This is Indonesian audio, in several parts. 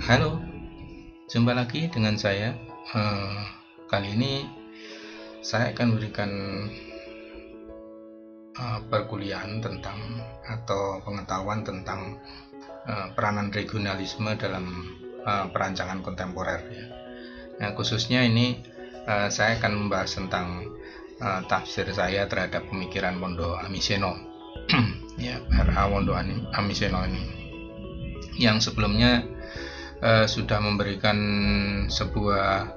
Halo, jumpa lagi dengan saya. Kali ini saya akan berikan perkuliahan tentang atau pengetahuan tentang peranan regionalisme dalam perancangan kontemporer. Ya. Nah, khususnya ini saya akan membahas tentang tafsir saya terhadap pemikiran Wondo Amiseno, ya, R.A. Wondo Amiseno ini, yang sebelumnya sudah memberikan sebuah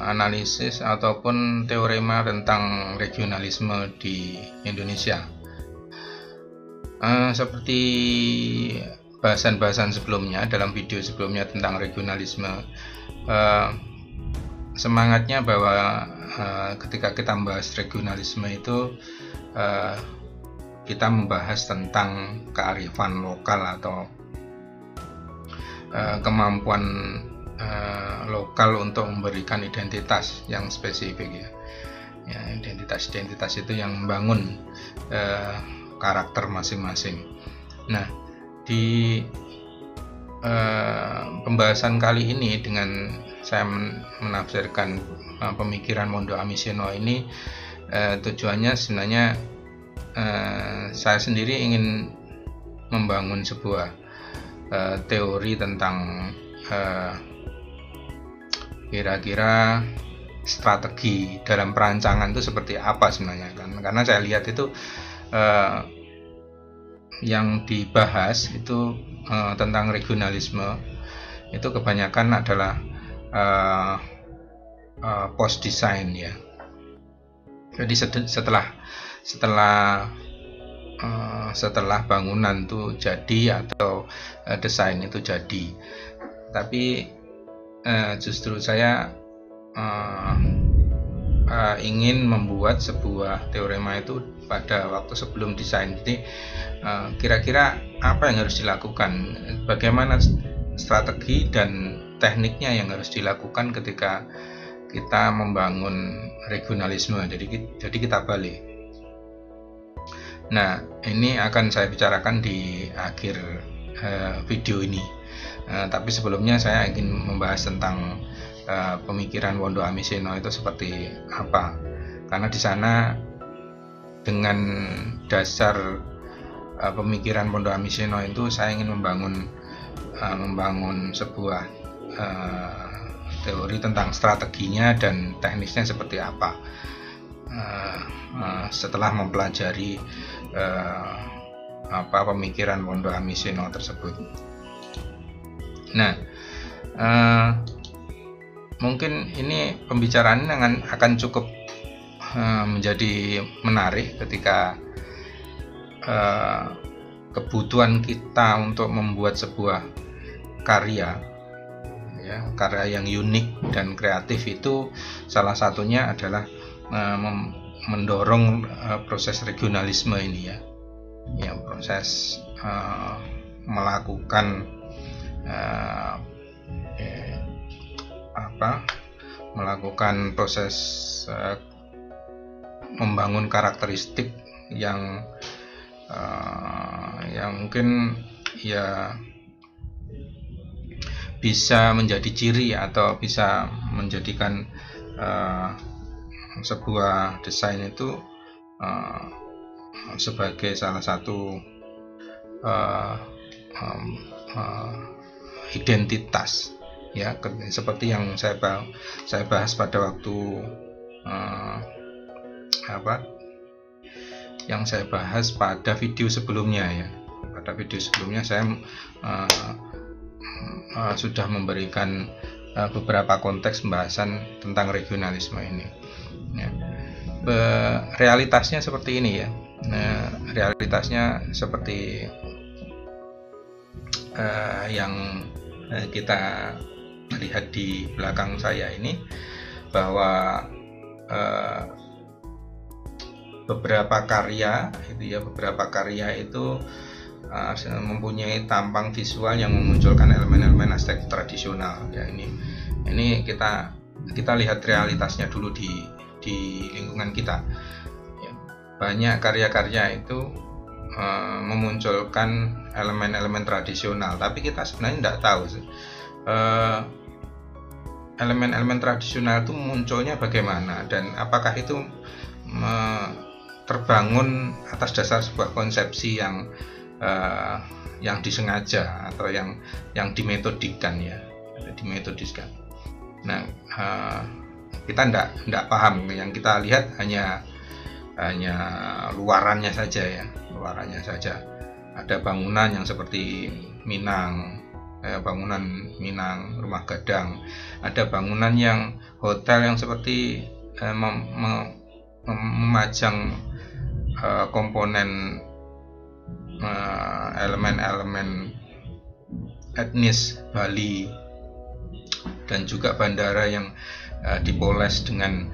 analisis ataupun teorema tentang regionalisme di Indonesia. Seperti bahasan-bahasan sebelumnya, dalam video sebelumnya tentang regionalisme, semangatnya bahwa ketika kita membahas regionalisme itu kita membahas tentang kearifan lokal atau kemampuan lokal untuk memberikan identitas yang spesifik, ya, identitas itu yang membangun karakter masing-masing. Nah, di pembahasan kali ini dengan saya menafsirkan pemikiran Wondo Amiseno ini, tujuannya sebenarnya saya sendiri ingin membangun sebuah teori tentang kira-kira strategi dalam perancangan itu seperti apa sebenarnya, kan? Karena saya lihat itu yang dibahas itu tentang regionalisme itu kebanyakan adalah post design, ya. Jadi setelah bangunan itu jadi atau desain itu jadi, tapi justru saya ingin membuat sebuah teorema itu pada waktu sebelum desain. Jadi kira-kira apa yang harus dilakukan, bagaimana strategi dan tekniknya yang harus dilakukan ketika kita membangun regionalisme. Jadi kita balik. Nah, ini akan saya bicarakan di akhir video ini. Tapi sebelumnya saya ingin membahas tentang pemikiran Wondo Amiseno itu seperti apa. Karena di sana dengan dasar pemikiran Wondo Amiseno itu saya ingin membangun sebuah teori tentang strateginya dan teknisnya seperti apa. Setelah mempelajari pemikiran Wondo Amiseno tersebut. Nah, mungkin ini pembicaraan akan cukup menjadi menarik ketika kebutuhan kita untuk membuat sebuah karya, ya, karya yang unik dan kreatif itu salah satunya adalah mendorong proses regionalisme ini, ya, proses melakukan proses membangun karakteristik yang mungkin ya bisa menjadi ciri atau bisa menjadikan sebuah desain itu sebagai salah satu identitas, ya, seperti yang saya bahas pada waktu yang saya bahas pada video sebelumnya, ya. Pada video sebelumnya saya sudah memberikan beberapa konteks pembahasan tentang regionalisme ini, ya. Realitasnya seperti ini, ya. Realitasnya seperti yang kita lihat di belakang saya ini, bahwa beberapa karya itu mempunyai tampang visual yang memunculkan elemen-elemen aesthetik tradisional, ya. Ini kita lihat realitasnya dulu di lingkungan kita, ya. Banyak karya-karya itu memunculkan elemen-elemen tradisional, tapi kita sebenarnya tidak tahu elemen-elemen tradisional itu munculnya bagaimana dan apakah itu terbangun atas dasar sebuah konsepsi yang disengaja atau yang dimetodikan ya, dimetodiskan. Nah, kita tidak paham, yang kita lihat hanya luarannya saja ya, luarannya saja. Ada bangunan yang seperti Minang, bangunan Minang, rumah gadang. Ada bangunan yang hotel yang seperti memajang komponen elemen-elemen etnis Bali, dan juga bandara yang dipoles dengan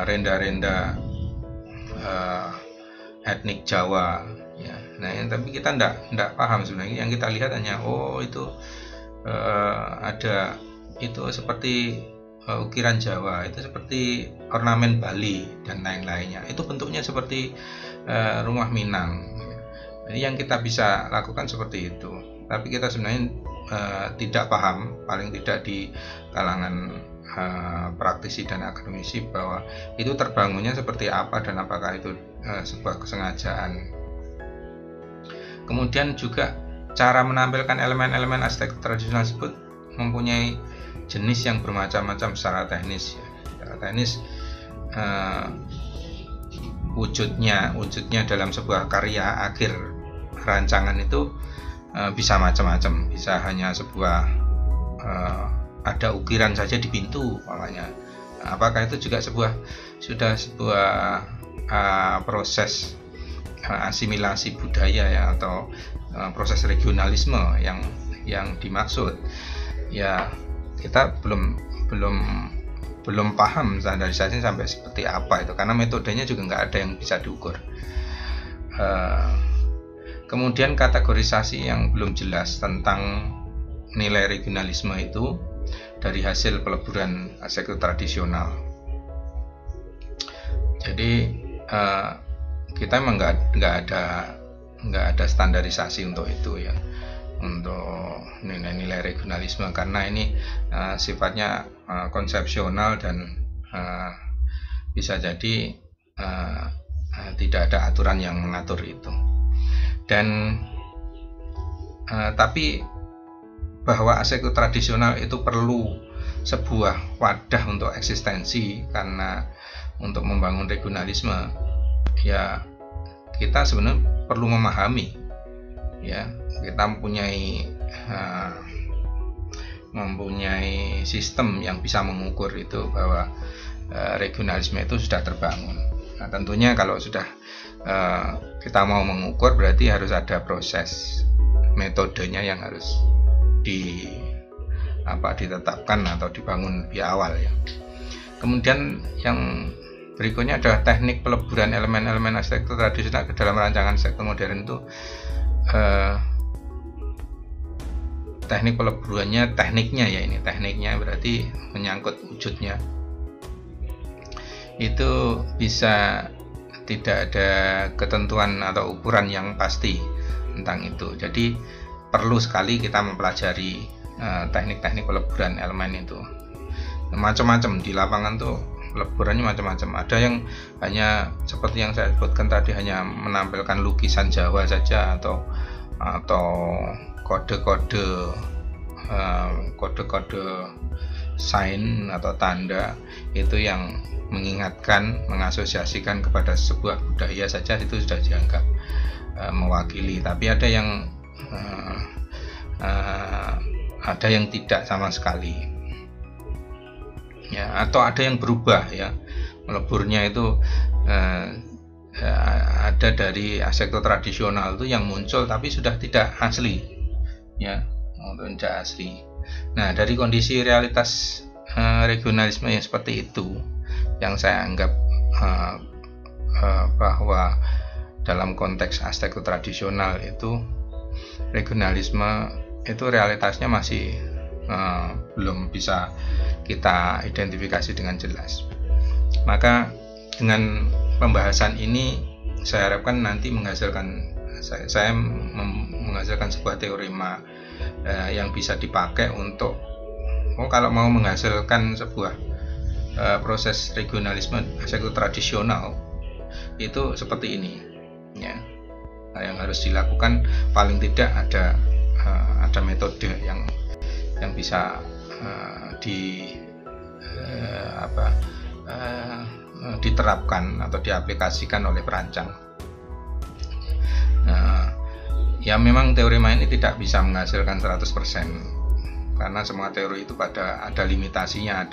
renda-renda etnik Jawa ya. Nah, tapi kita tidak paham sebenarnya. Yang kita lihat hanya itu ada itu seperti ukiran Jawa, itu seperti ornamen Bali dan lain-lainnya. Itu bentuknya seperti rumah Minang. Jadi yang kita bisa lakukan seperti itu. Tapi kita sebenarnya tidak paham, paling tidak di kalangan praktisi dan akademisi, bahwa itu terbangunnya seperti apa dan apakah itu sebuah kesengajaan. Kemudian juga cara menampilkan elemen-elemen arsitektur tradisional tersebut mempunyai jenis yang bermacam-macam secara teknis. Secara teknis wujudnya dalam sebuah karya akhir rancangan itu bisa macam-macam. Bisa hanya sebuah ada ukiran saja di pintu umpamanya. Apakah itu juga sudah sebuah proses asimilasi budaya ya, atau proses regionalisme yang dimaksud ya. Kita belum paham standarisasi sampai seperti apa itu, karena metodenya juga nggak ada yang bisa diukur. Kemudian kategorisasi yang belum jelas tentang nilai regionalisme itu dari hasil peleburan arsitektur tradisional. Jadi kita memang nggak ada standarisasi untuk itu ya, untuk nilai-nilai regionalisme, karena ini sifatnya konsepsional dan bisa jadi tidak ada aturan yang mengatur itu. Dan tapi bahwa arsitektur tradisional itu perlu sebuah wadah untuk eksistensi, karena untuk membangun regionalisme ya kita sebenarnya perlu memahami ya, kita mempunyai sistem yang bisa mengukur itu, bahwa regionalisme itu sudah terbangun. Nah, tentunya kalau sudah kita mau mengukur, berarti harus ada proses metodenya yang harus ditetapkan atau dibangun di awal ya. Kemudian yang berikutnya adalah teknik peleburan elemen-elemen arsitektur tradisional ke dalam rancangan arsitektur modern itu. Teknik peleburannya, tekniknya berarti menyangkut wujudnya. Itu bisa tidak ada ketentuan atau ukuran yang pasti tentang itu. Jadi perlu sekali kita mempelajari teknik-teknik peleburan elemen itu. Macam-macam di lapangan tuh peleburannya macam-macam. Ada yang hanya seperti yang saya sebutkan tadi, hanya menampilkan lukisan Jawa saja, atau kode-kode sign atau tanda itu yang mengingatkan, mengasosiasikan kepada sebuah budaya saja, itu sudah dianggap mewakili. Tapi ada yang tidak sama sekali ya, atau ada yang berubah ya, meleburnya itu ada dari arsitektur tradisional itu yang muncul tapi sudah tidak asli ya, tidak asli. Nah, dari kondisi realitas regionalisme yang seperti itu, yang saya anggap bahwa dalam konteks arsitektur tradisional itu regionalisme itu realitasnya masih belum bisa kita identifikasi dengan jelas. Maka dengan pembahasan ini saya harapkan nanti menghasilkan, saya menghasilkan sebuah teorema yang bisa dipakai untuk kalau mau menghasilkan sebuah proses regionalisme arsitektur tradisional itu seperti ini ya. Nah, yang harus dilakukan paling tidak ada metode yang bisa diterapkan atau diaplikasikan oleh perancang. Ya memang teorema ini tidak bisa menghasilkan 100% karena semua teori itu ada limitasinya,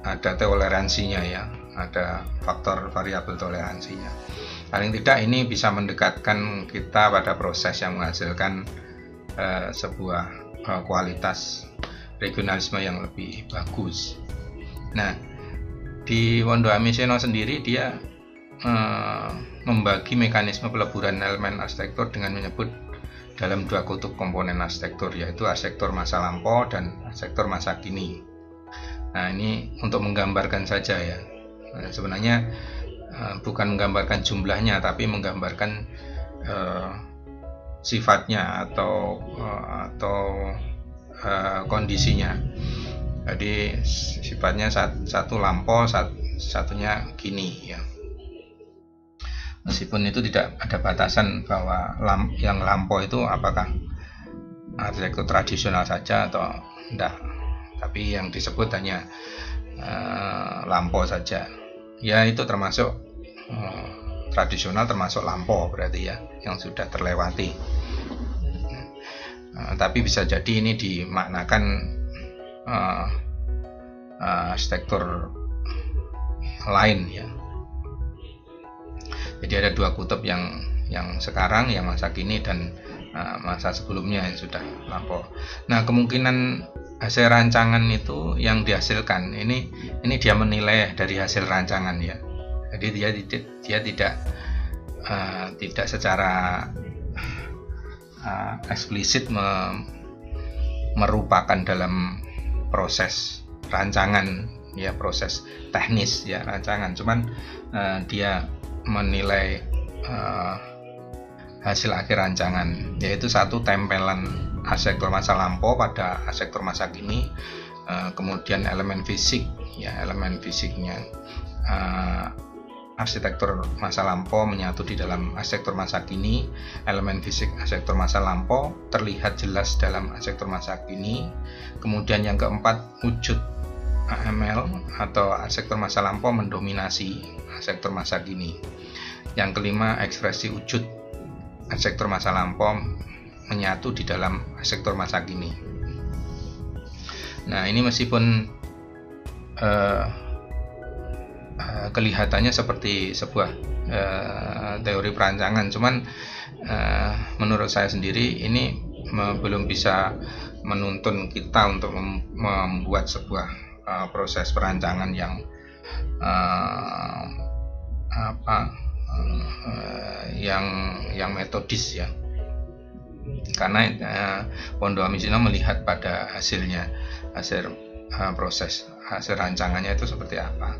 ada toleransinya ya, ada faktor variabel toleransinya. Paling tidak ini bisa mendekatkan kita pada proses yang menghasilkan sebuah kualitas regionalisme yang lebih bagus. Nah, di Wondo Amiseno sendiri dia membagi mekanisme peleburan elemen arsitektur dengan menyebut dalam dua kutub komponen arsitektur, yaitu arsitektur masa lampau dan arsitektur masa kini. Nah, ini untuk menggambarkan saja ya. Sebenarnya bukan menggambarkan jumlahnya, tapi menggambarkan sifatnya atau kondisinya. Jadi sifatnya satu lampau, satunya kini ya. Meskipun itu tidak ada batasan bahwa yang lampau itu apakah arsitektur tradisional saja atau tidak, tapi yang disebut hanya lampau saja. Ya itu termasuk tradisional, termasuk lampau berarti ya, yang sudah terlewati. Tapi bisa jadi ini dimaknakan arsitektur lain ya. Jadi ada dua kutub yang sekarang, yang masa kini dan masa sebelumnya yang sudah lampau. Nah, kemungkinan hasil rancangan itu yang dihasilkan ini dia menilai dari hasil rancangan ya. Jadi dia tidak secara eksplisit merupakan dalam proses rancangan ya, proses teknis ya rancangan, cuman dia menilai hasil akhir rancangan, yaitu satu tempelan arsitektur masa lampau pada arsitektur masa kini, kemudian elemen fisik ya, elemen fisiknya arsitektur masa lampau menyatu di dalam arsitektur masa kini. Elemen fisik arsitektur masa lampau terlihat jelas dalam arsitektur masa kini. Kemudian yang keempat, wujud AML atau arsitektur masa lampau mendominasi arsitektur masa kini. Yang kelima, ekspresi wujud arsitektur masa lampau menyatu di dalam arsitektur masa kini. Nah, ini meskipun kelihatannya seperti sebuah teori perancangan, cuman menurut saya sendiri ini belum bisa menuntun kita untuk membuat sebuah proses perancangan yang yang metodis ya, karena Wondo Amiseno melihat pada hasil proses hasil rancangannya itu seperti apa.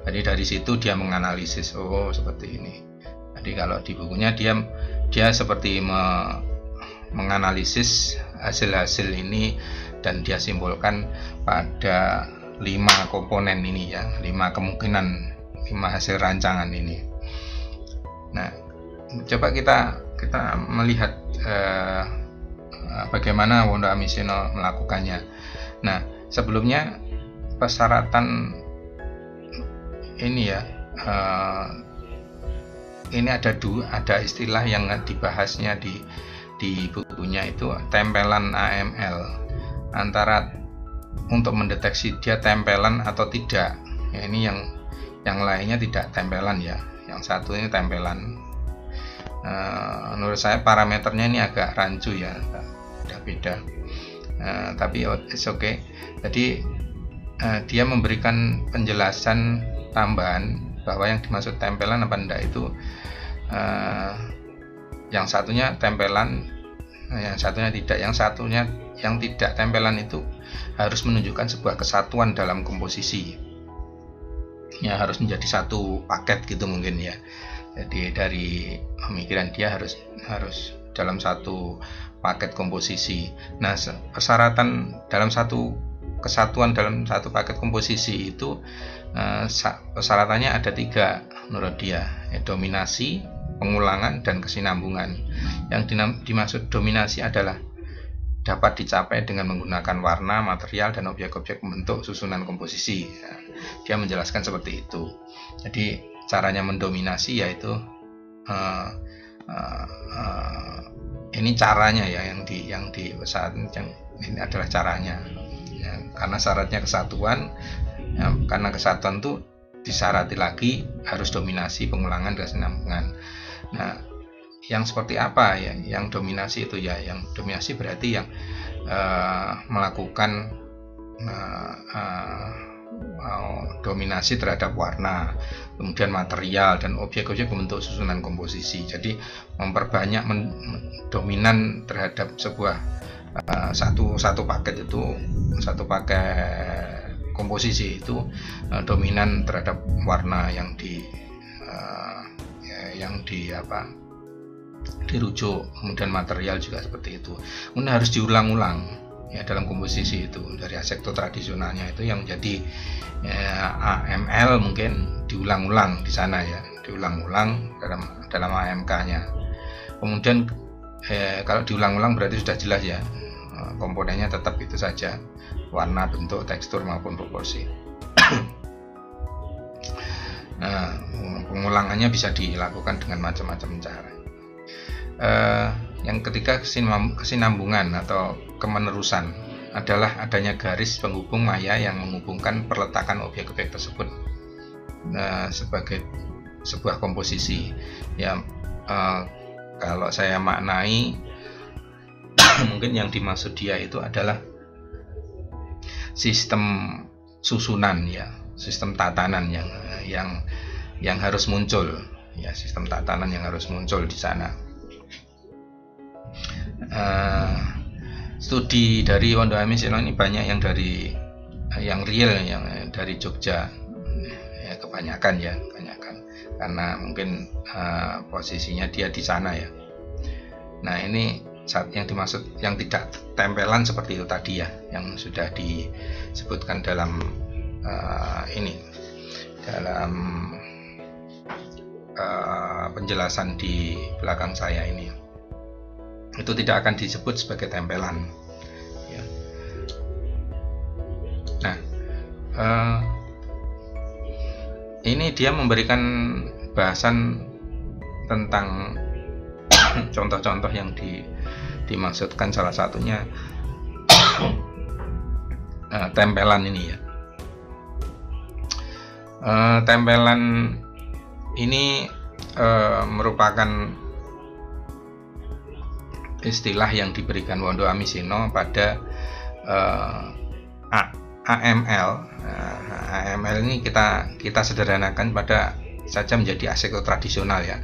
Jadi dari situ dia menganalisis, oh seperti ini. Jadi kalau di bukunya dia seperti menganalisis hasil-hasil ini dan dia simpulkan pada 5 komponen ini ya, 5 kemungkinan, 5 hasil rancangan ini. Nah, coba kita melihat bagaimana Wondo Amiseno melakukannya. Nah, sebelumnya persyaratan ini ya, ini ada istilah yang dibahasnya di bukunya, itu tempelan AML, antara untuk mendeteksi dia tempelan atau tidak ya. Ini yang lainnya tidak tempelan ya, yang satu ini tempelan. Menurut saya parameternya ini agak rancu ya, beda-beda, tapi it's okay. Jadi dia memberikan penjelasan tambahan bahwa yang dimaksud tempelan apa enggak itu yang satunya tempelan, yang satunya tidak. Yang tidak tempelan itu harus menunjukkan sebuah kesatuan dalam komposisi ya, harus menjadi satu paket gitu mungkin ya. Jadi dari pemikiran dia harus dalam satu paket komposisi. Nah, persyaratan dalam satu kesatuan dalam satu paket komposisi itu persyaratannya ada 3 menurut dia, dominasi, pengulangan, dan kesinambungan. Yang dimaksud dominasi adalah dapat dicapai dengan menggunakan warna, material, dan objek-objek membentuk susunan komposisi. Dia menjelaskan seperti itu. Jadi caranya mendominasi yaitu ini caranya ya, yang di ini adalah caranya ya, karena syaratnya kesatuan ya, karena kesatuan itu disyaratkan lagi harus dominasi, pengulangan, dan kesinambungan. Nah, yang seperti apa ya yang dominasi itu ya, yang dominasi berarti yang melakukan dominasi terhadap warna, kemudian material, dan objek-objek membentuk susunan komposisi. Jadi memperbanyak dominan terhadap sebuah satu paket komposisi itu dominan terhadap warna yang dirujuk, kemudian material juga seperti itu. Kemudian harus diulang-ulang ya dalam komposisi itu, dari asekto tradisionalnya itu yang jadi AML mungkin diulang-ulang di sana ya, diulang-ulang dalam AMK-nya. Kemudian kalau diulang-ulang berarti sudah jelas ya, komponennya tetap itu saja, warna, bentuk, tekstur maupun proporsi. Nah, pengulangannya bisa dilakukan dengan macam-macam cara. Yang ketiga, kesinambungan atau kemenerusan adalah adanya garis penghubung maya yang menghubungkan perletakan objek-objek tersebut sebagai sebuah komposisi ya. Kalau saya maknai mungkin yang dimaksud dia itu adalah sistem susunan ya, sistem tatanan yang harus muncul ya, sistem tatanan yang harus muncul di sana. Studi dari Wondo Amiseno ini banyak yang real, yang dari Jogja ya, kebanyakan karena mungkin posisinya dia di sana ya. Nah, ini saat yang dimaksud yang tidak tempelan seperti itu tadi ya, yang sudah disebutkan dalam dalam penjelasan di belakang saya ini, itu tidak akan disebut sebagai tempelan ya. Nah, ini dia memberikan bahasan tentang contoh-contoh yang dimaksudkan, salah satunya tempelan ini ya. Tempelan ini merupakan istilah yang diberikan Wondo Amiseno pada AML. AML ini kita sederhanakan pada saja menjadi asekto tradisional ya.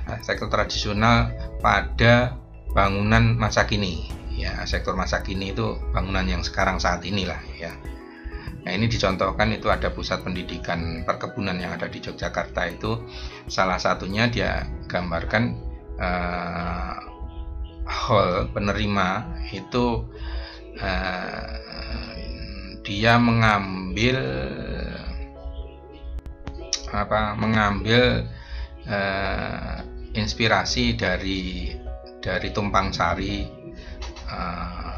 Asekto tradisional pada bangunan masa kini ya. Sektor masa kini itu bangunan yang sekarang saat inilah ya. Nah, ini dicontohkan, itu ada pusat pendidikan perkebunan yang ada di Yogyakarta, itu salah satunya dia gambarkan hall penerima itu dia mengambil inspirasi dari tumpang sari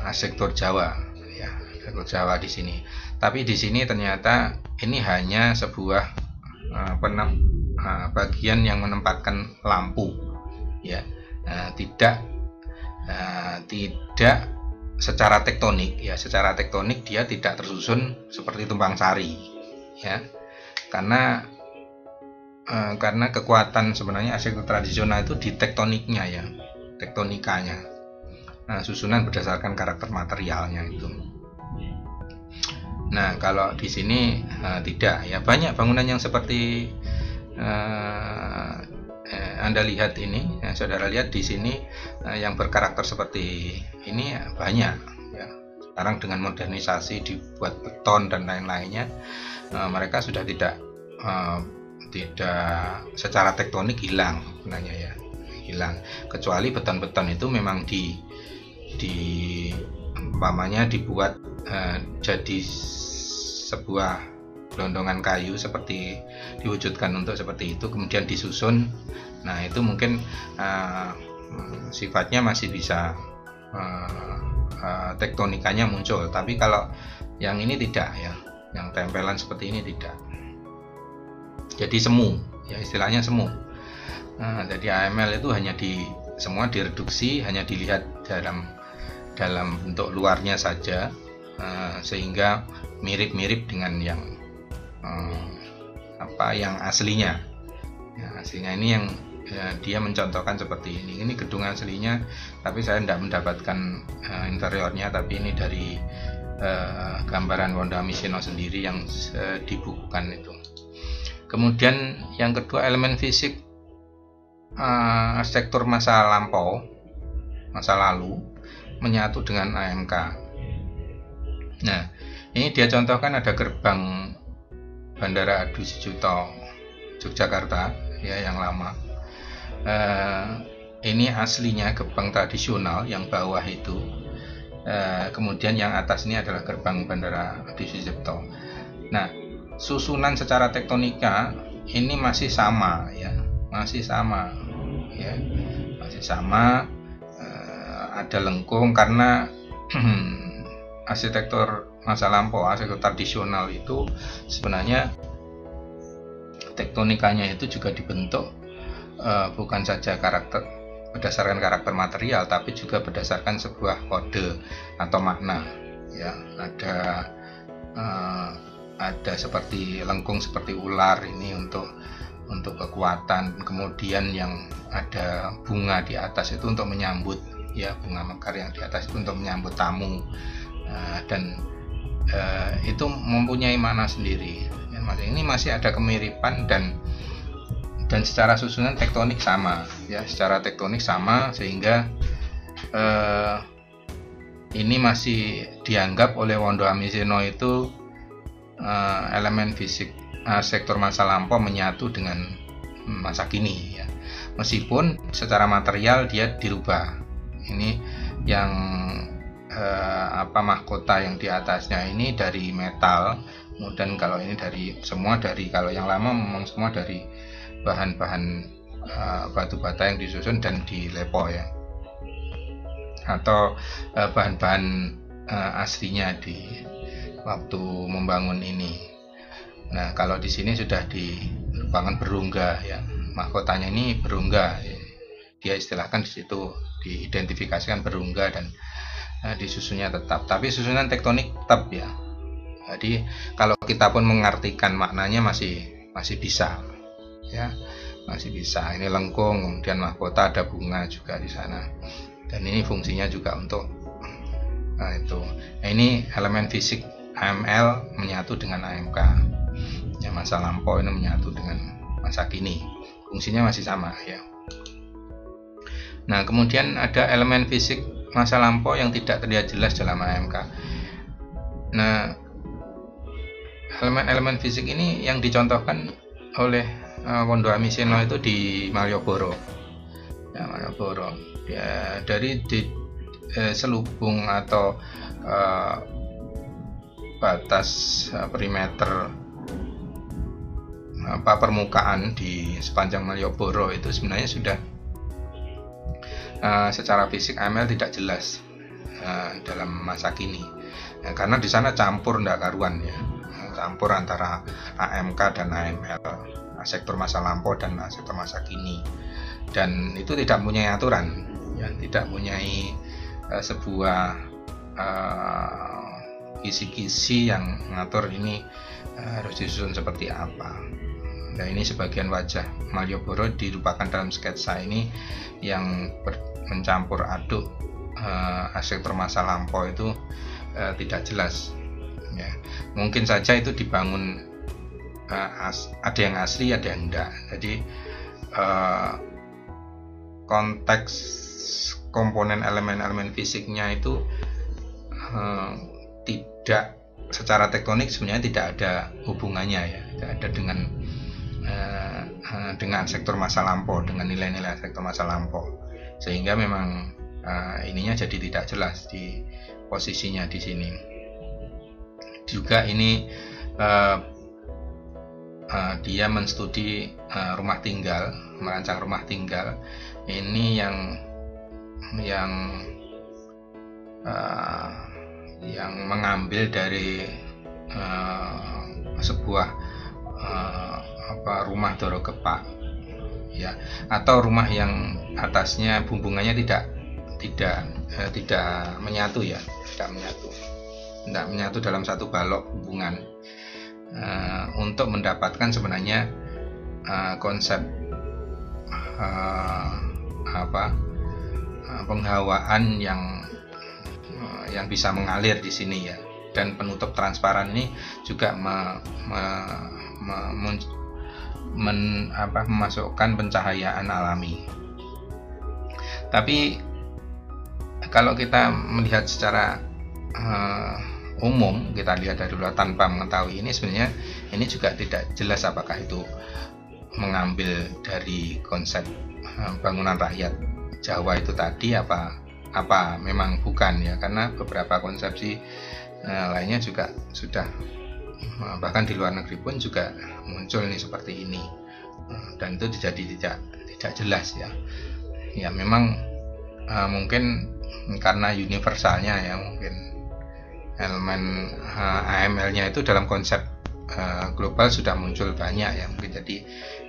arsitektur Jawa ya, arsitektur Jawa di sini. Tapi di sini ternyata ini hanya sebuah bagian yang menempatkan lampu ya, tidak secara tektonik ya, secara tektonik dia tidak tersusun seperti tumpang sari ya, karena kekuatan sebenarnya arsitektur tradisional itu di tektoniknya ya, tektonikanya. Nah, susunan berdasarkan karakter materialnya itu. Nah, kalau di sini tidak ya, banyak bangunan yang seperti Anda lihat ini, saudara lihat di sini yang berkarakter seperti ini banyak ya. Sekarang dengan modernisasi dibuat beton dan lain-lainnya, mereka sudah tidak secara tektonik hilang sebenarnya ya, hilang, kecuali beton-beton itu memang umpamanya dibuat jadi sebuah gelondongan kayu seperti diwujudkan untuk seperti itu, kemudian disusun. Nah itu mungkin sifatnya masih bisa tektonikanya muncul, tapi kalau yang ini tidak ya, yang tempelan seperti ini tidak. Jadi semu ya, istilahnya semu. Nah, jadi AML itu semua direduksi, hanya dilihat dalam bentuk luarnya saja, sehingga mirip-mirip dengan yang aslinya. Ya, aslinya ini yang dia mencontohkan seperti ini. Ini gedung aslinya, tapi saya tidak mendapatkan interiornya, tapi ini dari gambaran Wondo Amiseno sendiri yang dibukukan itu. Kemudian yang kedua, elemen fisik arsitektur masa lalu menyatu dengan AMK. Nah, ini dia contohkan ada gerbang Bandara Adi Sucipto Yogyakarta ya, yang lama. Ini aslinya gerbang tradisional yang bawah itu. Kemudian yang atas ini adalah gerbang Bandara Adi Sucipto. Nah, susunan secara tektonika ini masih sama ya, masih sama. Ada lengkung karena arsitektur masa lampau, arsitektur tradisional itu sebenarnya tektonikanya itu juga dibentuk bukan saja berdasarkan karakter material, tapi juga berdasarkan sebuah kode atau makna ya. Ada seperti lengkung seperti ular ini untuk kekuatan, kemudian yang ada bunga di atas itu untuk menyambut ya, bunga mekar yang di atas itu untuk menyambut tamu, dan itu mempunyai makna sendiri ya. Ini masih ada kemiripan dan secara susunan tektonik sama ya, secara tektonik sama, sehingga ini masih dianggap oleh Wondo Amiseno itu elemen fisik arsitektur masa lampau menyatu dengan masa kini ya. Meskipun secara material dia dirubah. Ini yang mahkota yang di atasnya ini dari metal, kemudian kalau ini kalau yang lama memang semua dari bahan-bahan batu bata yang disusun dan dilepo ya, atau bahan-bahan aslinya di waktu membangun ini. Nah, kalau di sini sudah dibangun berungga ya, mahkotanya ini berungga ya. Dia istilahkan di situ, diidentifikasikan berungga dan disusunnya tetap, tapi susunan tektonik tetap ya. Jadi kalau kita pun mengartikan maknanya masih bisa ya, masih bisa. Ini lengkung, kemudian mahkota, ada bunga juga di sana, dan ini fungsinya juga untuk itu. Nah, ini elemen fisik AML menyatu dengan AMK ya, masa lampau ini menyatu dengan masa kini, fungsinya masih sama ya. Nah, kemudian ada elemen fisik masa lampau yang tidak terlihat jelas dalam AMK. Nah, elemen-elemen fisik ini yang dicontohkan oleh Wondo Amiseno itu di Malioboro ya, ya, dari selubung atau batas perimeter permukaan di sepanjang Malioboro itu sebenarnya sudah secara fisik AML tidak jelas dalam masa kini ya, karena di sana campur ndak karuan ya, campur antara AMK dan AML, arsitektur masa lampau dan arsitektur masa kini, dan itu tidak mempunyai aturan ya, tidak mempunyai sebuah kisi-kisi yang mengatur ini harus disusun seperti apa. Nah, ini sebagian wajah Malioboro dirupakan dalam sketsa ini yang mencampur aduk arsitektur masa lampau itu tidak jelas ya. Mungkin saja itu dibangun ada yang asli, ada yang enggak. Jadi konteks komponen elemen-elemen fisiknya itu tidak secara tektonik sebenarnya tidak ada hubungannya ya, tidak ada dengan dengan sektor masa lampau, dengan nilai-nilai sektor masa lampau, sehingga memang ininya jadi tidak jelas di posisinya di sini. Juga ini dia menstudi rumah tinggal, merancang rumah tinggal. Ini yang mengambil dari sebuah rumah dorogepak, ya, atau rumah yang atasnya bumbungannya tidak menyatu, ya, tidak menyatu dalam satu balok bumbungan, untuk mendapatkan sebenarnya konsep penghawaan yang bisa mengalir di sini, ya. Dan penutup transparan ini juga memasukkan pencahayaan alami. Tapi kalau kita melihat secara umum, kita lihat dari luar tanpa mengetahui ini, sebenarnya ini juga tidak jelas apakah itu mengambil dari konsep bangunan rakyat Jawa itu tadi apa memang bukan, ya, karena beberapa konsepsi lainnya juga sudah, bahkan di luar negeri pun juga muncul nih seperti ini, dan itu jadi tidak jelas, ya. Ya, memang mungkin karena universalnya, ya, mungkin elemen AML-nya itu dalam konsep global sudah muncul banyak, ya, mungkin jadi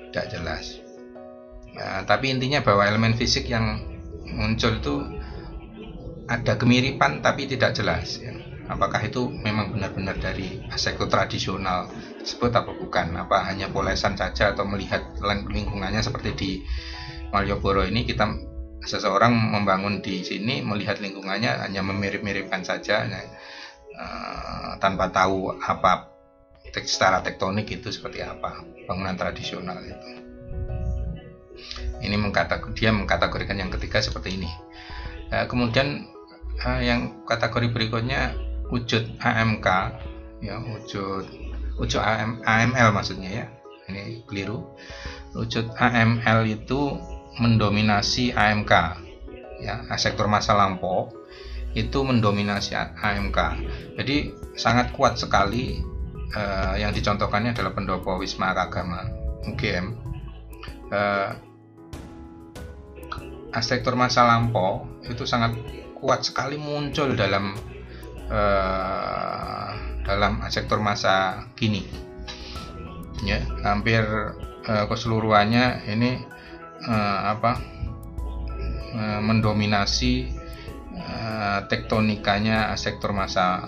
tidak jelas. Tapi intinya bahwa elemen fisik yang muncul itu ada kemiripan tapi tidak jelas, ya. Apakah itu memang benar-benar dari arsitektur tradisional tersebut apa bukan? Apa hanya polesan saja, atau melihat lingkungannya seperti di Malioboro ini, kita seseorang membangun di sini melihat lingkungannya hanya memirip-miripkan saja, tanpa tahu apa secara tektonik itu seperti apa bangunan tradisional itu. Ini dia mengkategorikan yang ketiga seperti ini. Kemudian yang kategori berikutnya wujud AMK, ya, wujud AML maksudnya, ya, ini keliru. Wujud AML itu mendominasi AMK, ya, sektor masa lampau itu mendominasi AMK. Jadi sangat kuat sekali. Yang dicontohkannya adalah pendopo Wisma Akagama UGM. Arsitektur masa lampau itu sangat kuat sekali muncul dalam arsitektur masa kini, ya, hampir keseluruhannya ini mendominasi tektonikanya arsitektur masa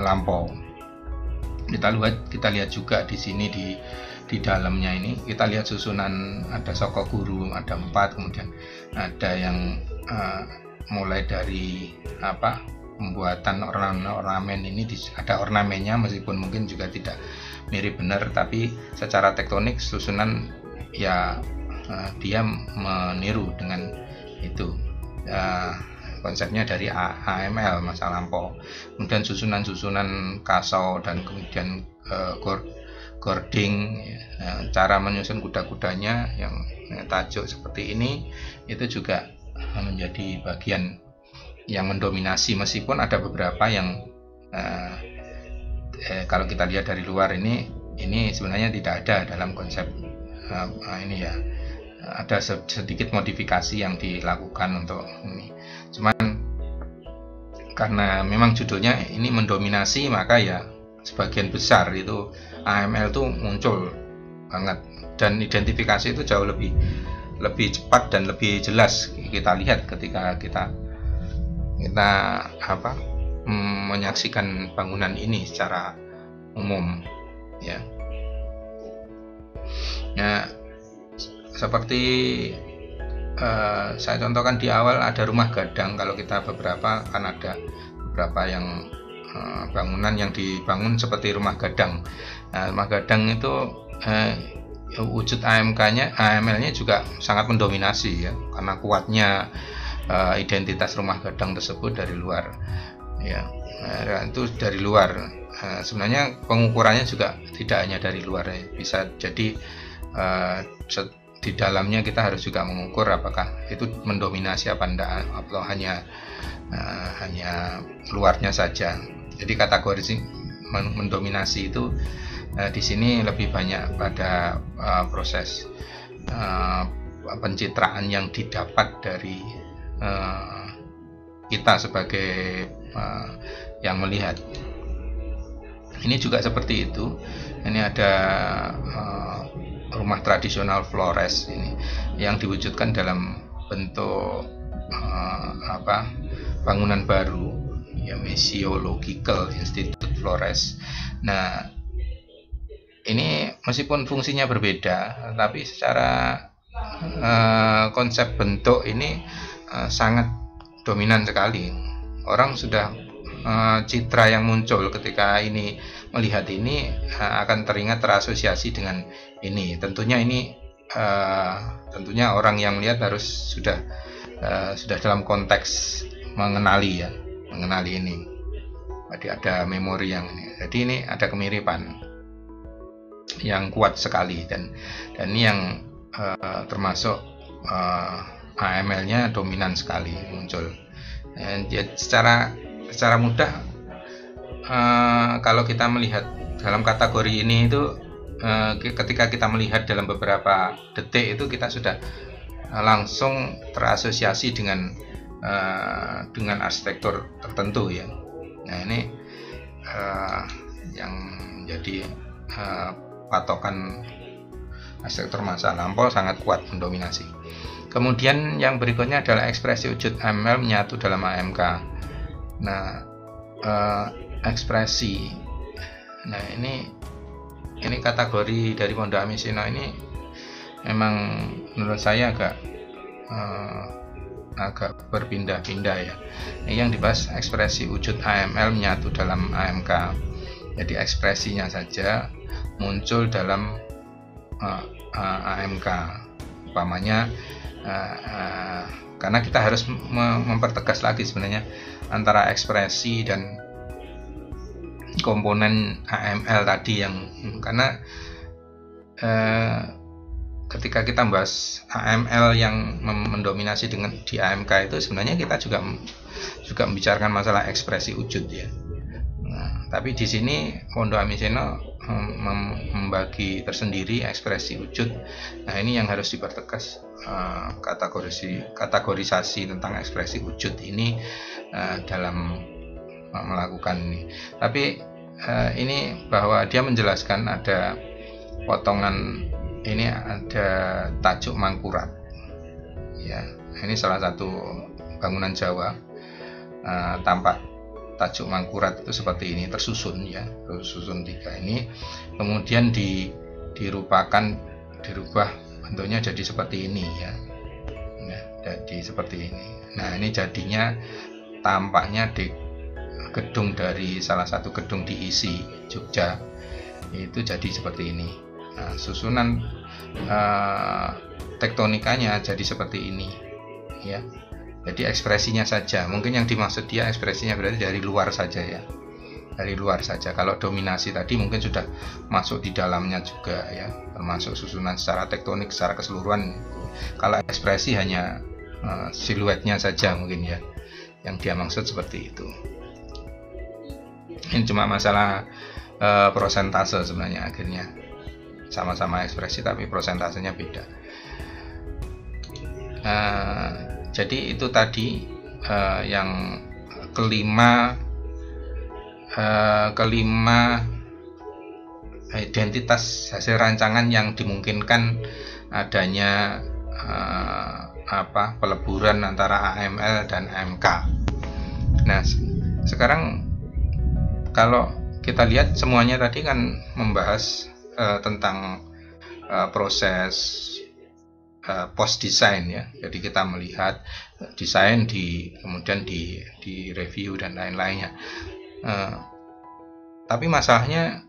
lampau. Kita lihat juga di sini di dalamnya ini, kita lihat susunan, ada soko guru, ada 4, kemudian ada yang mulai dari pembuatan ornamen ini, ada ornamennya, meskipun mungkin juga tidak mirip benar, tapi secara tektonik susunan, ya, dia meniru dengan itu, konsepnya dari AML masa lampau. Kemudian susunan kasau dan kemudian gording, cara menyusun kuda-kudanya yang tajuk seperti ini, itu juga menjadi bagian yang mendominasi, meskipun ada beberapa yang kalau kita lihat dari luar ini sebenarnya tidak ada dalam konsep ini, ya, ada sedikit modifikasi yang dilakukan untuk ini. Cuman karena memang judulnya ini mendominasi, maka ya sebagian besar itu AML itu muncul banget, dan identifikasi itu jauh lebih cepat dan lebih jelas kita lihat ketika kita menyaksikan bangunan ini secara umum, ya. Nah, seperti saya contohkan di awal, ada rumah gadang. Kalau kita kan ada beberapa yang bangunan yang dibangun seperti rumah gadang. Nah, rumah gadang itu wujud AML-nya juga sangat mendominasi, ya, karena kuatnya identitas rumah gadang tersebut dari luar. ya. Nah, itu dari luar. Sebenarnya pengukurannya juga tidak hanya dari luar ya. Bisa jadi di dalamnya kita harus juga mengukur apakah itu mendominasi apa enggak, atau hanya luarnya saja. Jadi kategori mendominasi itu di sini lebih banyak pada proses pencitraan yang didapat dari kita sebagai yang melihat. Ini juga seperti itu. Ini ada rumah tradisional Flores ini yang diwujudkan dalam bentuk bangunan baru ya, Museological Institute Flores. Nah, ini meskipun fungsinya berbeda, tapi secara konsep bentuk ini sangat dominan sekali. Orang sudah citra yang muncul ketika ini melihat ini akan terasosiasi dengan ini. Tentunya orang yang melihat harus sudah dalam konteks mengenali ini. Jadi ada memori yang ini. Jadi ini ada kemiripan yang kuat sekali, dan ini yang termasuk AML-nya dominan sekali muncul. Dan secara mudah kalau kita melihat dalam kategori ini itu ketika kita melihat dalam beberapa detik itu kita sudah langsung terasosiasi dengan arsitektur tertentu ya. Nah, ini yang jadi patokan arsitektur masa lampau sangat kuat mendominasi. Kemudian yang berikutnya adalah ekspresi wujud AML menyatu dalam AMK. Nah, ekspresi. Nah, ini kategori dari Pondok Amisino ini memang menurut saya agak berpindah-pindah ya. Ini yang dibahas ekspresi wujud AML menyatu dalam AMK. Jadi ekspresinya saja muncul dalam AMK. Umpamanya karena kita harus mempertegas lagi sebenarnya antara ekspresi dan komponen AML tadi, yang karena ketika kita membahas AML yang mendominasi di AMK itu sebenarnya kita juga membicarakan masalah ekspresi wujud ya. Nah, tapi di sini Pondok Amisino membagi tersendiri ekspresi wujud. Nah, ini yang harus dipertegas, kategorisasi tentang ekspresi wujud ini dalam melakukan ini. Tapi ini bahwa dia menjelaskan ada potongan, ini ada tajuk Mangkurat ya. Ini salah satu bangunan Jawa, tampak tajuk Mangkurat itu seperti ini, tersusun 3 ini, kemudian dirubah bentuknya jadi seperti ini ya. Nah, jadi seperti ini. Nah, ini jadinya tampaknya di gedung dari salah satu gedung di ISI Jogja itu jadi seperti ini. Nah, susunan tektonikanya jadi seperti ini ya. Jadi ekspresinya saja, mungkin yang dimaksud dia ekspresinya berarti dari luar saja ya, dari luar saja. Kalau dominasi tadi mungkin sudah masuk di dalamnya juga ya, termasuk susunan secara tektonik secara keseluruhan. Kalau ekspresi hanya siluetnya saja mungkin ya, yang dia maksud seperti itu. Ini cuma masalah prosentase sebenarnya, akhirnya sama-sama ekspresi tapi prosentasenya beda. Jadi itu tadi yang kelima identitas hasil rancangan yang dimungkinkan adanya peleburan antara AML dan AMK. Nah, sekarang kalau kita lihat semuanya tadi kan membahas tentang proses post design ya. Jadi kita melihat desain kemudian di review dan lain-lainnya. Tapi masalahnya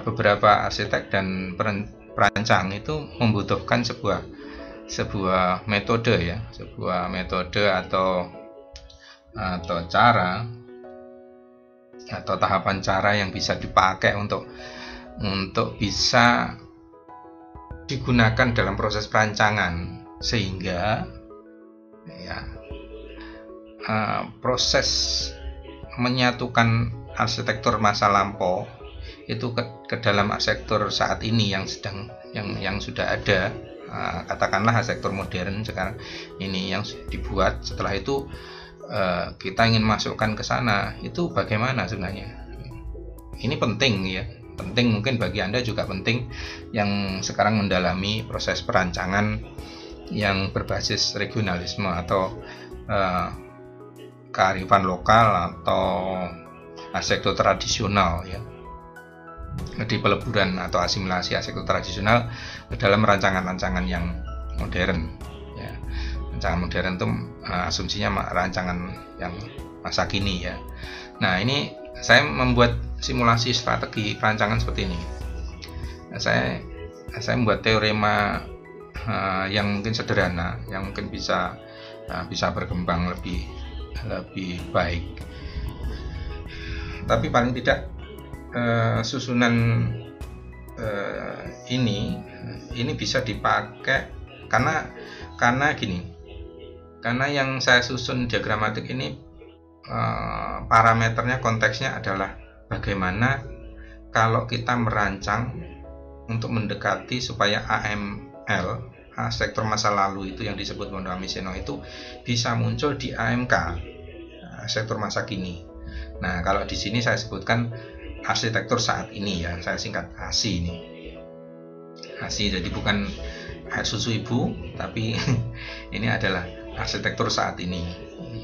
beberapa arsitek dan perancang itu membutuhkan sebuah metode ya, sebuah metode atau cara atau tahapan cara yang bisa dipakai untuk bisa digunakan dalam proses perancangan, sehingga ya proses menyatukan arsitektur masa lampau itu ke dalam arsitektur saat ini yang sudah ada, katakanlah arsitektur modern sekarang ini yang dibuat. Setelah itu kita ingin masukkan ke sana, itu bagaimana sebenarnya? Ini penting ya, penting, mungkin bagi Anda juga penting yang sekarang mendalami proses perancangan yang berbasis regionalisme atau kearifan lokal atau arsitektur tradisional ya. Jadi peleburan atau asimilasi arsitektur tradisional ke dalam rancangan-rancangan yang modern ya. Rancangan modern itu asumsinya rancangan yang masa kini ya. Nah, ini saya membuat simulasi strategi perancangan seperti ini. Saya membuat teorema yang mungkin sederhana, yang mungkin bisa berkembang lebih baik. Tapi paling tidak susunan ini bisa dipakai karena gini. Karena yang saya susun diagramatik ini parameternya, konteksnya adalah bagaimana kalau kita merancang untuk mendekati supaya AML, arsitektur masa lalu itu yang disebut Wondo Amiseno itu bisa muncul di AMK, arsitektur masa kini. Nah, kalau di sini saya sebutkan arsitektur saat ini ya, saya singkat ASI ini. ASI jadi bukan air susu ibu, tapi ini adalah arsitektur saat ini.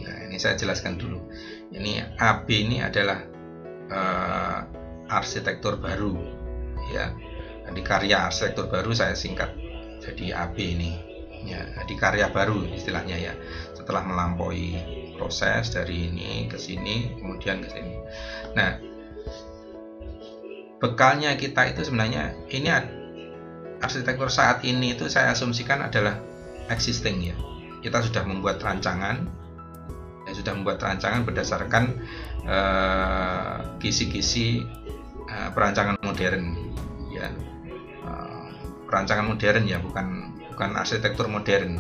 Nah, ini saya jelaskan dulu. Ini AB ini adalah arsitektur baru ya. Di karya arsitektur baru saya singkat jadi AB ini ya, di karya baru istilahnya ya, setelah melampaui proses dari ini ke sini kemudian ke sini. Nah, bekalnya kita itu sebenarnya ini arsitektur saat ini itu saya asumsikan adalah existing ya. Kita sudah membuat rancangan berdasarkan kisi-kisi perancangan modern ya. Perancangan modern ya, bukan arsitektur modern,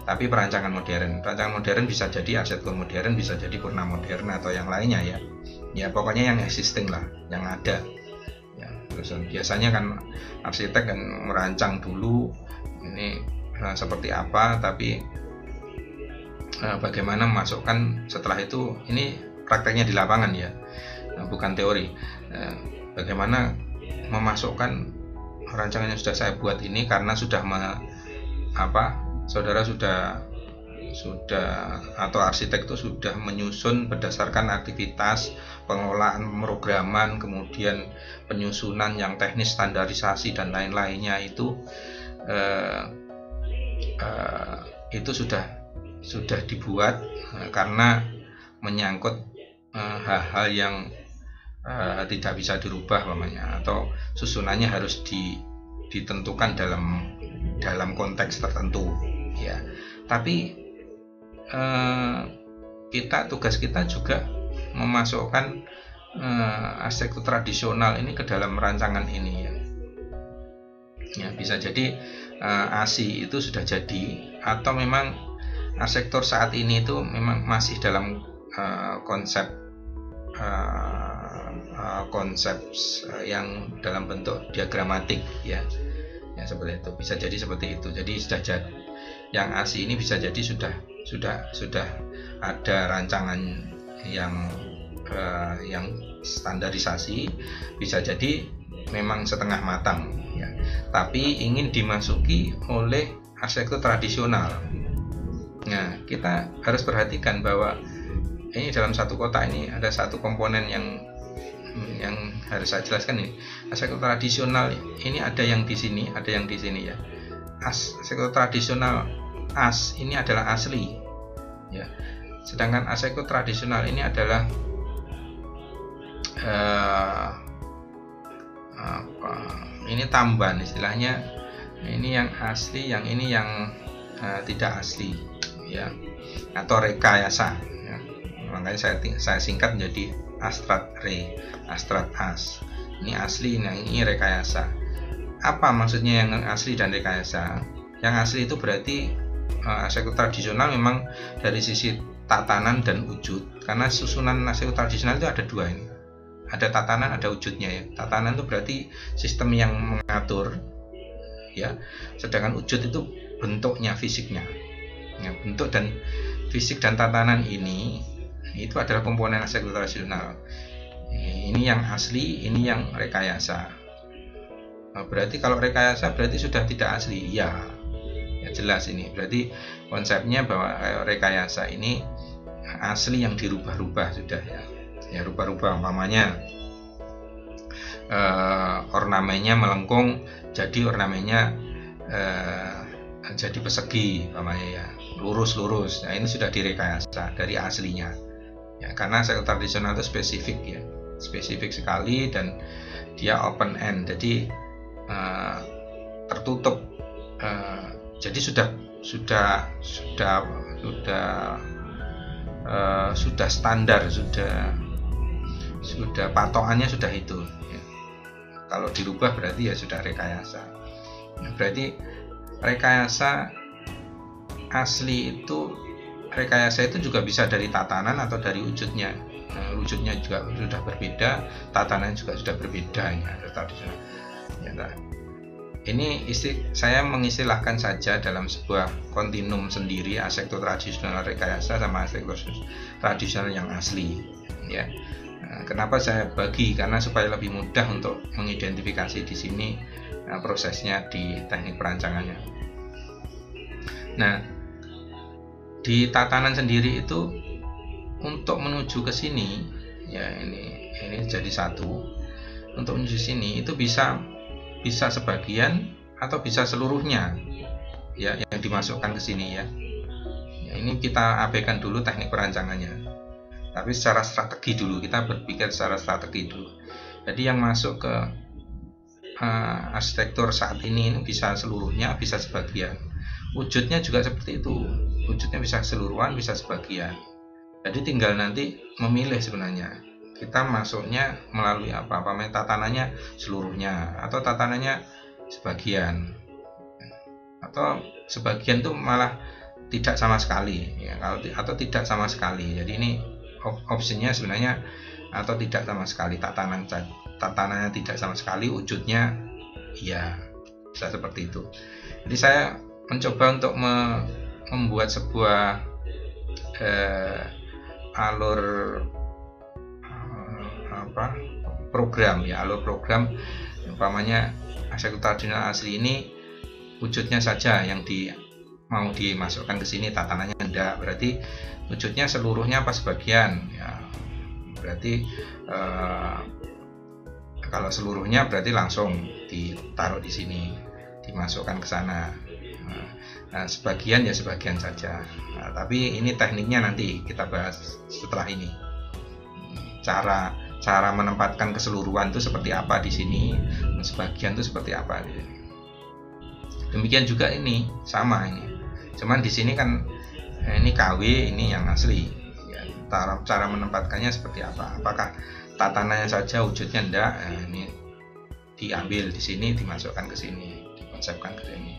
tapi perancangan modern. Perancangan modern bisa jadi arsitektur modern, bisa jadi purna modern atau yang lainnya ya. Ya pokoknya yang existing lah, yang ada. Ya, terus biasanya kan arsitek kan merancang dulu ini seperti apa, tapi bagaimana memasukkan setelah itu, ini prakteknya di lapangan ya, bukan teori. Bagaimana memasukkan rancangan yang sudah saya buat ini, karena saudara sudah atau arsitek itu sudah menyusun berdasarkan aktivitas pengelolaan pemrograman, kemudian penyusunan yang teknis, standarisasi dan lain-lainnya itu sudah dibuat karena menyangkut hal-hal yang tidak bisa dirubah namanya, atau susunannya harus ditentukan dalam konteks tertentu ya. Tapi tugas kita juga memasukkan arsitektur tradisional ini ke dalam rancangan ini ya. Bisa jadi ASI itu sudah jadi, atau memang arsitektur saat ini itu memang masih dalam konsep yang dalam bentuk diagramatik ya seperti itu. Bisa jadi seperti itu. Jadi sudah jadi yang ASI ini, bisa jadi sudah ada rancangan yang standarisasi, bisa jadi memang setengah matang ya, tapi ingin dimasuki oleh arsitektur tradisional. Nah, kita harus perhatikan bahwa ini dalam satu kota ini ada satu komponen yang harus saya jelaskan ini. Arsitektur tradisional ini ada yang di sini, ada yang di sini ya. Arsitektur tradisional ini adalah asli ya. Sedangkan arsitektur tradisional ini adalah ini tambahan istilahnya. Ini yang asli, yang ini yang tidak asli ya, atau rekayasa ya. makanya saya singkat menjadi Astrat Re, Astrat As. Ini asli, nah ini rekayasa. Apa maksudnya yang asli dan rekayasa? Yang asli itu berarti arsitektur tradisional memang dari sisi tatanan dan wujud, karena susunan arsitektur tradisional itu ada dua ini, ada tatanan, ada wujudnya ya. Tatanan itu berarti sistem yang mengatur ya, sedangkan wujud itu bentuknya, fisiknya ya. Bentuk dan fisik dan tatanan ini itu adalah komponen arsitektur tradisional. Ini yang asli, ini yang rekayasa. Berarti kalau rekayasa berarti sudah tidak asli ya, jelas ini berarti konsepnya bahwa rekayasa ini asli yang dirubah-rubah sudah ya, rubah-rubah. Umpamanya ornamennya melengkung jadi ornamennya jadi persegi umpamanya ya, lurus-lurus. Nah, ini sudah direkayasa dari aslinya ya, karena arsitektur tradisional itu spesifik ya, spesifik sekali, dan dia open end, jadi tertutup, jadi sudah standar, sudah patokannya sudah itu ya. Kalau dirubah berarti ya sudah rekayasa. Berarti rekayasa asli itu, rekayasa itu juga bisa dari tatanan atau dari wujudnya. Wujudnya juga sudah berbeda, tatanan juga sudah berbeda ya. Ini saya mengistilahkan saja dalam sebuah kontinum sendiri, arsitektur tradisional rekayasa sama arsitektur tradisional yang asli ya. Kenapa saya bagi? Karena supaya lebih mudah untuk mengidentifikasi di sini prosesnya di teknik perancangannya. Nah, di tatanan sendiri itu untuk menuju ke sini ya, ini jadi satu. Untuk menuju sini itu bisa sebagian atau bisa seluruhnya ya yang dimasukkan ke sini ya. Ini kita abaikan dulu teknik perancangannya, tapi secara strategi dulu, kita berpikir secara strategi dulu. Jadi yang masuk ke arsitektur saat ini bisa seluruhnya, bisa sebagian. Wujudnya juga seperti itu, wujudnya bisa keseluruhan, bisa sebagian. Jadi tinggal nanti memilih sebenarnya kita masuknya melalui apa tatanannya seluruhnya atau tatanannya sebagian, atau sebagian itu malah tidak sama sekali ya, atau tidak sama sekali. Jadi ini opsinya sebenarnya atau tidak sama sekali, tatanannya tidak sama sekali, wujudnya ya, bisa seperti itu. Jadi saya mencoba untuk membuat sebuah alur program ya, alur program. Umpamanya arsitektur tradisional asli ini wujudnya saja yang mau dimasukkan ke sini, tatanannya enggak, berarti wujudnya seluruhnya apa sebagian ya. Berarti kalau seluruhnya berarti langsung ditaruh di sini, dimasukkan ke sana. Nah, sebagian ya sebagian saja. Nah, tapi ini tekniknya nanti kita bahas setelah ini. Cara menempatkan keseluruhan itu seperti apa di sini, sebagian itu seperti apa di sini. Demikian juga ini sama ini. Cuman di sini kan ini KW, ini yang asli. Ya, cara menempatkannya seperti apa? Apakah tatanannya saja, wujudnya enggak? Nah, ini diambil di sini, dimasukkan ke sini, dikonsepkan ke sini.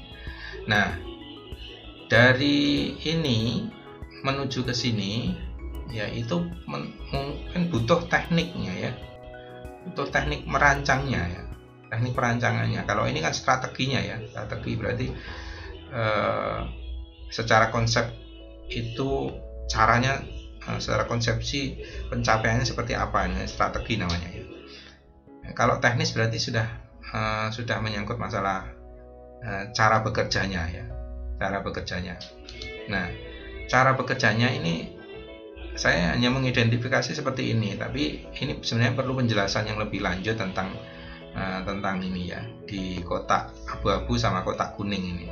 Nah, dari ini menuju ke sini ya, itu mungkin butuh tekniknya ya, butuh teknik merancangnya ya, teknik perancangannya. Kalau ini kan strateginya ya, strategi berarti secara konsep itu caranya, secara konsepsi pencapaiannya seperti apa, ini strategi namanya ya. Kalau teknis berarti sudah menyangkut masalah cara bekerjanya ya, cara bekerjanya. Nah, cara bekerjanya ini saya hanya mengidentifikasi seperti ini, tapi ini sebenarnya perlu penjelasan yang lebih lanjut tentang ini ya, di kotak abu-abu sama kotak kuning ini.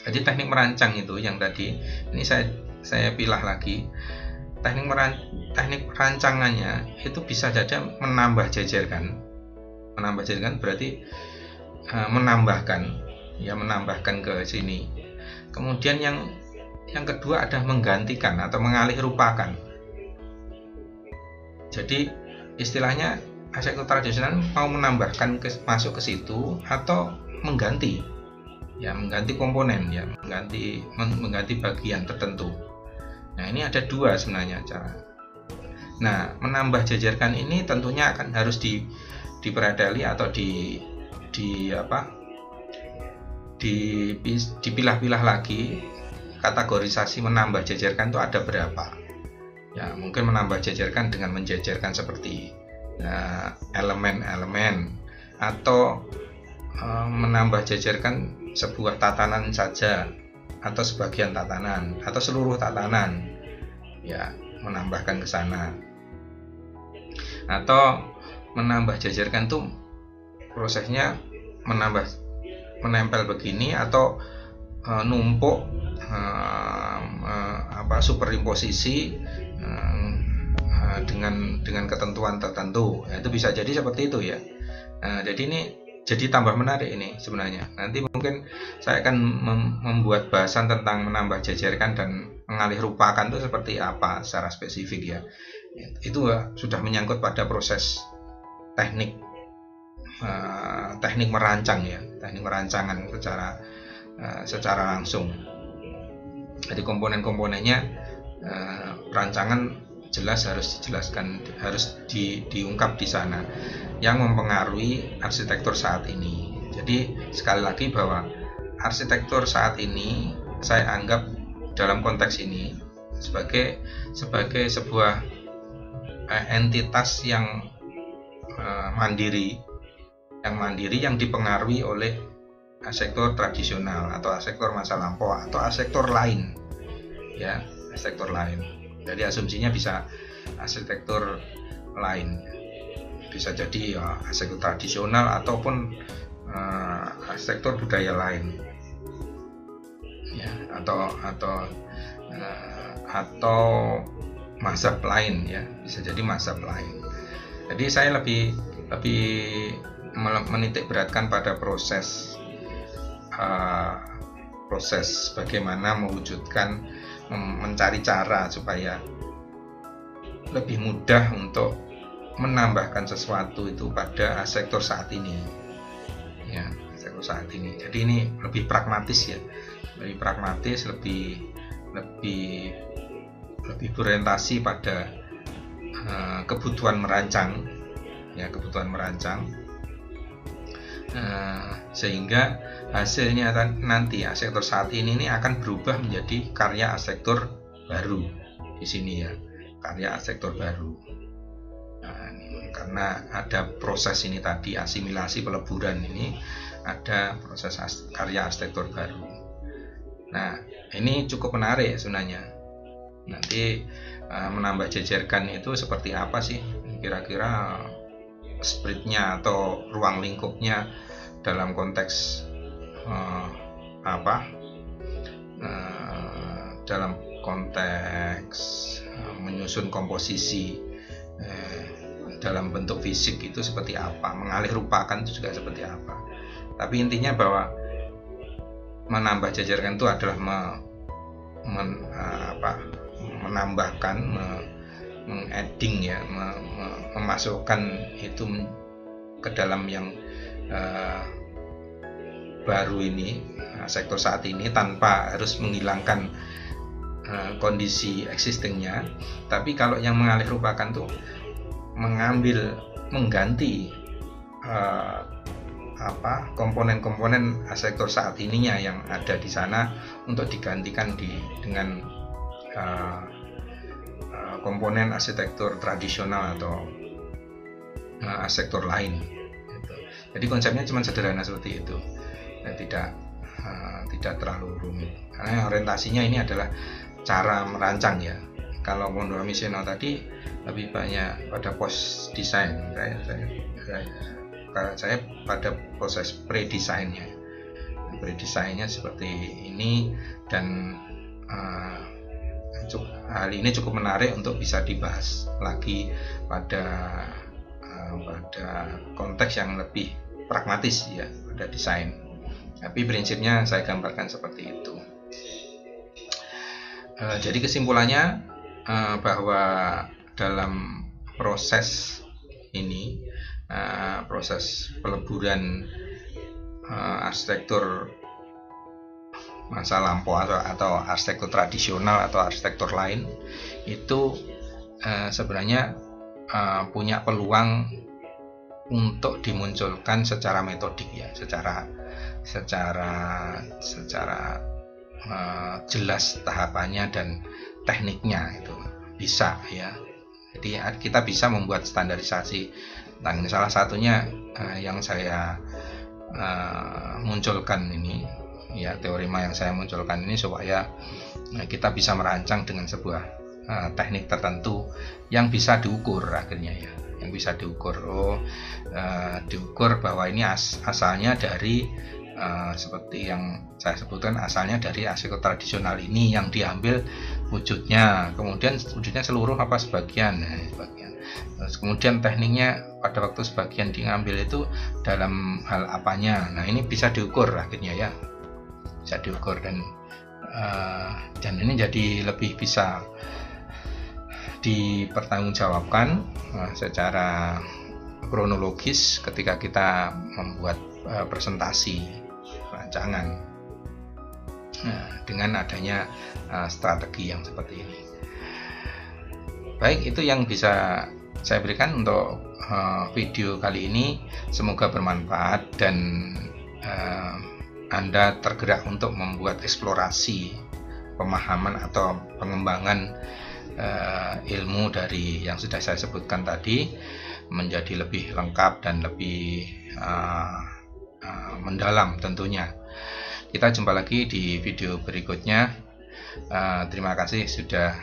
Jadi teknik merancang itu yang tadi ini saya pilah lagi. Teknik perancangannya itu bisa saja menambah jajarkan berarti menambahkan ke sini. Kemudian yang kedua ada menggantikan atau mengalih rupakan. Jadi istilahnya arsitektur tradisional mau menambahkan masuk ke situ atau mengganti, ya mengganti komponen, ya mengganti bagian tertentu. Nah ini ada dua sebenarnya cara. Nah menambah jajarkan ini tentunya akan harus diperadali atau dipilah-pilah lagi. Kategorisasi menambah jajarkan itu ada berapa? Ya mungkin menambah jajarkan dengan menjajarkan seperti elemen-elemen, atau menambah jajarkan sebuah tatanan saja, atau sebagian tatanan, atau seluruh tatanan, ya menambahkan ke sana. Atau menambah jajarkan tuh prosesnya menempel begini, atau numpuk, superimposisi dengan ketentuan tertentu. Nah, itu bisa jadi seperti itu ya. Nah, jadi ini jadi tambah menarik ini sebenarnya. Nanti mungkin saya akan membuat bahasan tentang menambah jajarkan dan mengalih rupakan itu seperti apa secara spesifik ya. Itu sudah menyangkut pada proses teknik merancang ya, teknik merancangan secara langsung. Jadi komponen-komponennya rancangan jelas harus dijelaskan, harus diungkap di sana yang mempengaruhi arsitektur saat ini. Jadi sekali lagi bahwa arsitektur saat ini saya anggap dalam konteks ini sebagai sebuah entitas yang mandiri yang dipengaruhi oleh arsitektur tradisional atau arsitektur masa lampau atau arsitektur lain, ya arsitektur lain. Jadi asumsinya bisa arsitektur lain, bisa jadi ya, arsitektur tradisional ataupun arsitektur budaya lain, ya atau mazhab lain, ya bisa jadi mazhab lain. Jadi saya lebih menitik beratkan pada proses bagaimana mewujudkan, mencari cara supaya lebih mudah untuk menambahkan sesuatu itu pada arsitektur saat ini, ya arsitektur saat ini. Jadi ini lebih pragmatis ya, lebih berorientasi pada kebutuhan merancang, ya kebutuhan merancang, sehingga hasilnya nanti arsitektur saat ini akan berubah menjadi karya arsitektur baru di sini ya, karya arsitektur baru. Nah, karena ada proses ini tadi, asimilasi peleburan ini, ada proses karya arsitektur baru. Nah ini cukup menarik sebenarnya. Nanti menambah jajarkan itu seperti apa sih kira-kira spreadnya atau ruang lingkupnya dalam konteks dalam konteks menyusun komposisi dalam bentuk fisik itu seperti apa, mengalih rupakan itu juga seperti apa. Tapi intinya bahwa menambah jajarkan itu adalah menambahkan, mengadding ya, memasukkan itu ke dalam yang baru ini, sektor saat ini, tanpa harus menghilangkan kondisi existingnya. Tapi kalau yang mengalih rupakan tuh mengganti komponen-komponen arsitektur saat ininya yang ada di sana untuk digantikan dengan komponen arsitektur tradisional atau arsitektur lain. Jadi konsepnya cuma sederhana seperti itu, tidak terlalu rumit. Karena orientasinya ini adalah cara merancang ya. Kalau Wondo Amiseno tadi lebih banyak pada post design, saya pada proses pre-desainnya. Pre-desainnya seperti ini, dan hal ini cukup menarik untuk bisa dibahas lagi pada konteks yang lebih pragmatis ya, pada desain. Tapi prinsipnya saya gambarkan seperti itu. Jadi kesimpulannya bahwa dalam proses ini, proses peleburan arsitektur masa lampau atau arsitektur tradisional atau arsitektur lain itu sebenarnya punya peluang untuk dimunculkan secara metodik ya, secara jelas tahapannya dan tekniknya itu bisa ya. Jadi kita bisa membuat standarisasi. Dan salah satunya yang saya munculkan ini ya, teorema yang saya munculkan ini supaya kita bisa merancang dengan sebuah teknik tertentu yang bisa diukur akhirnya ya, yang bisa diukur. Diukur bahwa ini asalnya dari seperti yang saya sebutkan, asalnya dari arsitektur tradisional ini yang diambil wujudnya, kemudian wujudnya seluruh apa sebagian. Terus kemudian tekniknya pada waktu sebagian diambil itu dalam hal apanya. Nah ini bisa diukur akhirnya ya, bisa diukur dan ini jadi lebih bisa dipertanggungjawabkan secara kronologis ketika kita membuat presentasi rancangan dengan adanya strategi yang seperti ini. Baik, itu yang bisa saya berikan untuk video kali ini. Semoga bermanfaat dan Anda tergerak untuk membuat eksplorasi pemahaman atau pengembangan ilmu dari yang sudah saya sebutkan tadi menjadi lebih lengkap dan lebih mendalam tentunya. Kita jumpa lagi di video berikutnya. Terima kasih sudah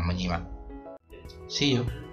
menyimak. See you.